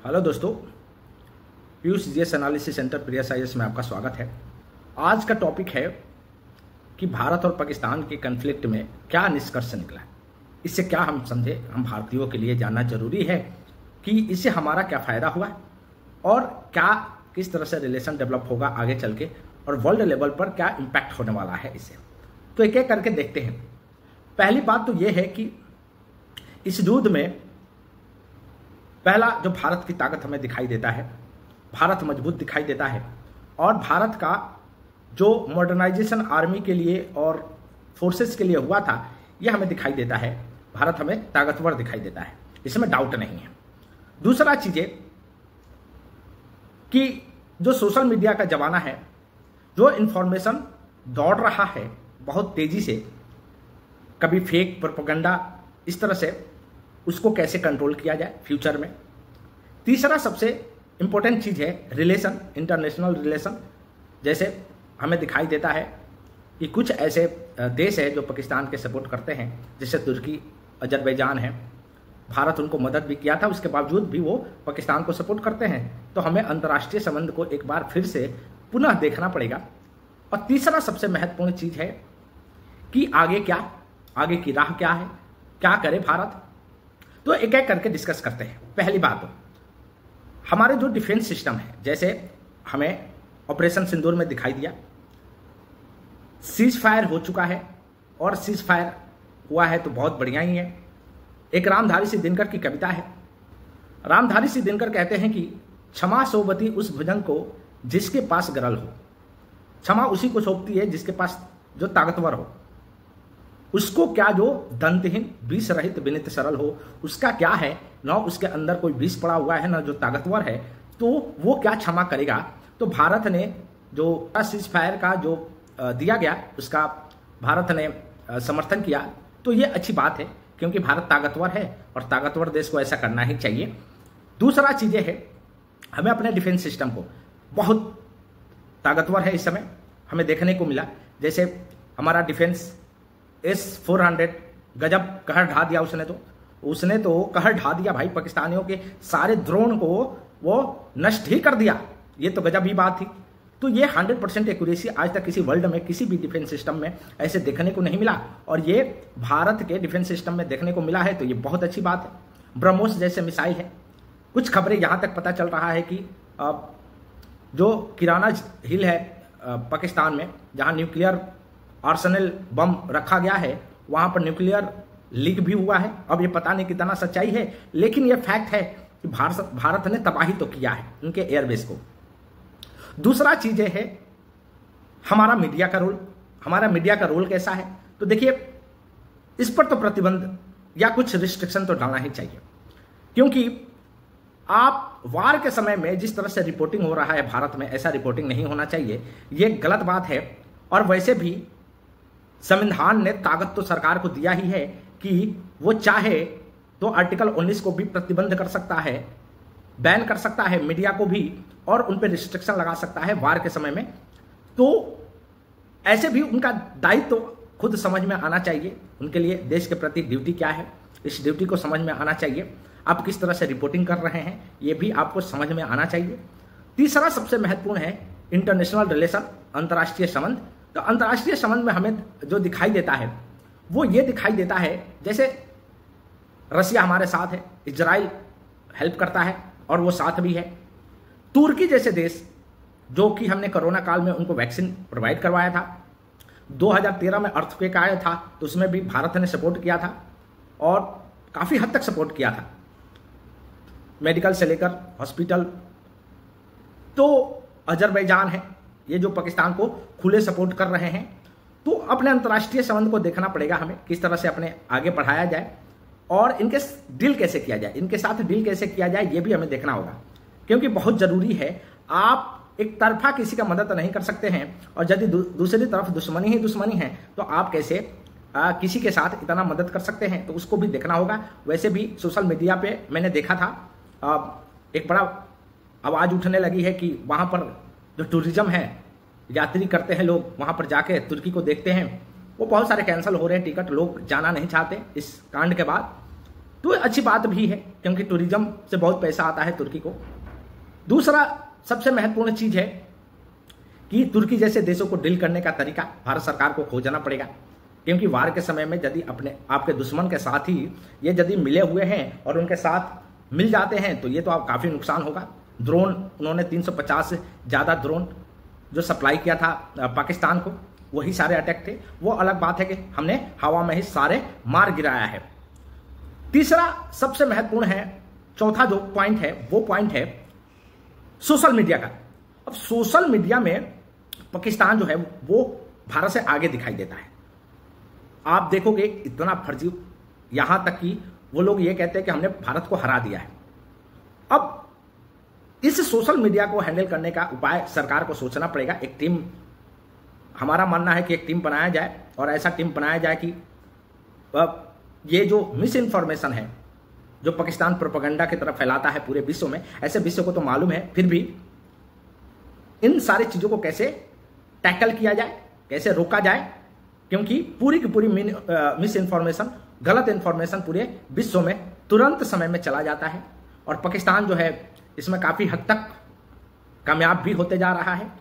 Hello दोस्तों, Piyush GS analysis centre PSIS में आपका स्वागत है। आज का टॉपिक है कि भारत और पाकिस्तान के कन्फ्लिक्ट में क्या निष्कर्ष निकला है। इससे क्या हम समझे, हम भारतीयों के लिए जानना जरूरी है कि इससे हमारा क्या फ़ायदा हुआ और क्या किस तरह से रिलेशन डेवलप होगा आगे चल के, और वर्ल्ड लेवल पर क्या इम्पैक्ट होने वाला है इससे। तो एक एक करके देखते हैं। पहली बात तो ये है कि इस युद्ध में पहला जो भारत की ताकत हमें दिखाई देता है, भारत मजबूत दिखाई देता है और भारत का जो मॉडर्नाइजेशन आर्मी के लिए और फोर्सेस के लिए हुआ था यह हमें दिखाई देता है। भारत हमें ताकतवर दिखाई देता है, इसमें डाउट नहीं है। दूसरा चीज़ है कि जो सोशल मीडिया का जमाना है, जो इन्फॉर्मेशन दौड़ रहा है बहुत तेजी से, कभी फेक प्रोपेगेंडा, इस तरह से उसको कैसे कंट्रोल किया जाए फ्यूचर में। तीसरा सबसे इंपॉर्टेंट चीज़ है रिलेशन, इंटरनेशनल रिलेशन। जैसे हमें दिखाई देता है कि कुछ ऐसे देश है जो पाकिस्तान के सपोर्ट करते हैं, जैसे तुर्की, अजरबैजान है। भारत उनको मदद भी किया था, उसके बावजूद भी वो पाकिस्तान को सपोर्ट करते हैं। तो हमें अंतर्राष्ट्रीय संबंध को एक बार फिर से पुनः देखना पड़ेगा। और तीसरा सबसे महत्वपूर्ण चीज़ है कि आगे क्या, आगे की राह क्या है, क्या करे भारत। तो एक एक करके डिस्कस करते हैं। पहली बात, हमारे जो डिफेंस सिस्टम है, जैसे हमें ऑपरेशन सिंदूर में दिखाई दिया, सीज फायर हो चुका है और सीज फायर हुआ है तो बहुत बढ़िया ही है। एक रामधारी सिंह दिनकर की कविता है। रामधारी सिंह दिनकर कहते हैं कि क्षमा सोबती उस भुजंग को जिसके पास गरल हो। क्षमा उसी को सौंपती है जिसके पास जो ताकतवर हो। उसको क्या जो दंतहीन विष रहित विनित सरल हो, उसका क्या है, न उसके अंदर कोई विष पड़ा हुआ है, न जो ताकतवर है, तो वो क्या क्षमा करेगा। तो भारत ने जो सीज फायर का जो दिया गया, उसका भारत ने समर्थन किया, तो ये अच्छी बात है क्योंकि भारत ताकतवर है और ताकतवर देश को ऐसा करना ही चाहिए। दूसरा चीज़ें है, हमें अपने डिफेंस सिस्टम को बहुत ताकतवर है इस समय हमें देखने को मिला। जैसे हमारा डिफेंस S-400 गजब कहर ढा दिया उसने तो कहर ढा दिया भाई। पाकिस्तानियों के सारे ड्रोन को वो नष्ट ही कर दिया। ये तो गजब ही बात थी। तो ये 100% एक्यूरेसी आज तक किसी वर्ल्ड में किसी भी डिफेंस सिस्टम में ऐसे देखने को नहीं मिला, और ये भारत के डिफेंस सिस्टम में देखने को मिला है, तो ये बहुत अच्छी बात है। ब्रह्मोस जैसे मिसाइल है। कुछ खबरें यहाँ तक पता चल रहा है कि जो किराना हिल है पाकिस्तान में, जहाँ न्यूक्लियर आर्सेनल बम रखा गया है, वहाँ पर न्यूक्लियर लीक भी हुआ है। अब ये पता नहीं कितना सच्चाई है, लेकिन ये फैक्ट है कि भारत ने तबाही तो किया है उनके एयरबेस को। दूसरा चीज़ें है हमारा मीडिया का रोल। हमारा मीडिया का रोल कैसा है, तो देखिए इस पर तो प्रतिबंध या कुछ रिस्ट्रिक्शन तो डालना ही चाहिए, क्योंकि आप वार के समय में जिस तरह से रिपोर्टिंग हो रहा है भारत में, ऐसा रिपोर्टिंग नहीं होना चाहिए। ये गलत बात है। और वैसे भी संविधान ने ताकत तो सरकार को दिया ही है कि वो चाहे तो आर्टिकल 19 को भी प्रतिबंध कर सकता है, बैन कर सकता है मीडिया को भी, और उन पर रिस्ट्रिक्शन लगा सकता है वार के समय में। तो ऐसे भी उनका दायित्व तो खुद समझ में आना चाहिए। उनके लिए देश के प्रति ड्यूटी क्या है, इस ड्यूटी को समझ में आना चाहिए। आप किस तरह से रिपोर्टिंग कर रहे हैं, ये भी आपको समझ में आना चाहिए। तीसरा सबसे महत्वपूर्ण है इंटरनेशनल रिलेशन, अंतर्राष्ट्रीय संबंध। तो अंतर्राष्ट्रीय संबंध में हमें जो दिखाई देता है वो ये दिखाई देता है, जैसे रसिया हमारे साथ है, इजराइल हेल्प करता है और वो साथ भी है। तुर्की जैसे देश, जो कि हमने कोरोना काल में उनको वैक्सीन प्रोवाइड करवाया था। 2013 में अर्थक्वेक आया था तो उसमें भी भारत ने सपोर्ट किया था और काफ़ी हद तक सपोर्ट किया था, मेडिकल से लेकर हॉस्पिटल। तो अजरबैजान है, ये जो पाकिस्तान को खुले सपोर्ट कर रहे हैं। तो अपने अंतर्राष्ट्रीय संबंध को देखना पड़ेगा हमें, किस तरह से अपने आगे बढ़ाया जाए और इनके डील कैसे किया जाए, इनके साथ डील कैसे किया जाए, ये भी हमें देखना होगा, क्योंकि बहुत ज़रूरी है। आप एक तरफा किसी का मदद नहीं कर सकते हैं, और यदि दूसरी तरफ दुश्मनी ही दुश्मनी है तो आप कैसे किसी के साथ इतना मदद कर सकते हैं, तो उसको भी देखना होगा। वैसे भी सोशल मीडिया पे मैंने देखा था एक बड़ा आवाज़ उठने लगी है कि वहाँ पर जो टूरिज्म है, यात्री करते हैं लोग, वहाँ पर जाके तुर्की को देखते हैं, वो बहुत सारे कैंसिल हो रहे हैं टिकट, लोग जाना नहीं चाहते इस कांड के बाद। तो अच्छी बात भी है क्योंकि टूरिज्म से बहुत पैसा आता है तुर्की को। दूसरा सबसे महत्वपूर्ण चीज है कि तुर्की जैसे देशों को डील करने का तरीका भारत सरकार को खोजना पड़ेगा, क्योंकि वार के समय में यदि अपने आपके दुश्मन के साथ ही ये यदि मिले हुए हैं और उनके साथ मिल जाते हैं तो ये तो आप काफ़ी नुकसान होगा। ड्रोन उन्होंने 350 से ज़्यादा ड्रोन जो सप्लाई किया था पाकिस्तान को, वही सारे अटैक थे। वो अलग बात है कि हमने हवा में ही सारे मार गिराया है। तीसरा सबसे महत्वपूर्ण है, चौथा जो पॉइंट है वो पॉइंट है सोशल मीडिया का। अब सोशल मीडिया में पाकिस्तान जो है वो भारत से आगे दिखाई देता है। आप देखोगे इतना फर्जी, यहां तक कि वो लोग ये कहते हैं कि हमने भारत को हरा दिया है। अब इस सोशल मीडिया को हैंडल करने का उपाय सरकार को सोचना पड़ेगा। एक टीम, हमारा मानना है कि एक टीम बनाया जाए और ऐसा टीम बनाया जाए कि ये जो मिस इन्फॉर्मेशन है जो पाकिस्तान प्रोपेगेंडा की तरफ फैलाता है पूरे विश्व में, ऐसे विश्व को तो मालूम है, फिर भी इन सारी चीजों को कैसे टैकल किया जाए, कैसे रोका जाए, क्योंकि पूरी की पूरी मिस इन्फॉर्मेशन, गलत इन्फॉर्मेशन पूरे विश्व में तुरंत समय में चला जाता है और पाकिस्तान जो है इसमें काफी हद तक कामयाब भी होते जा रहा है।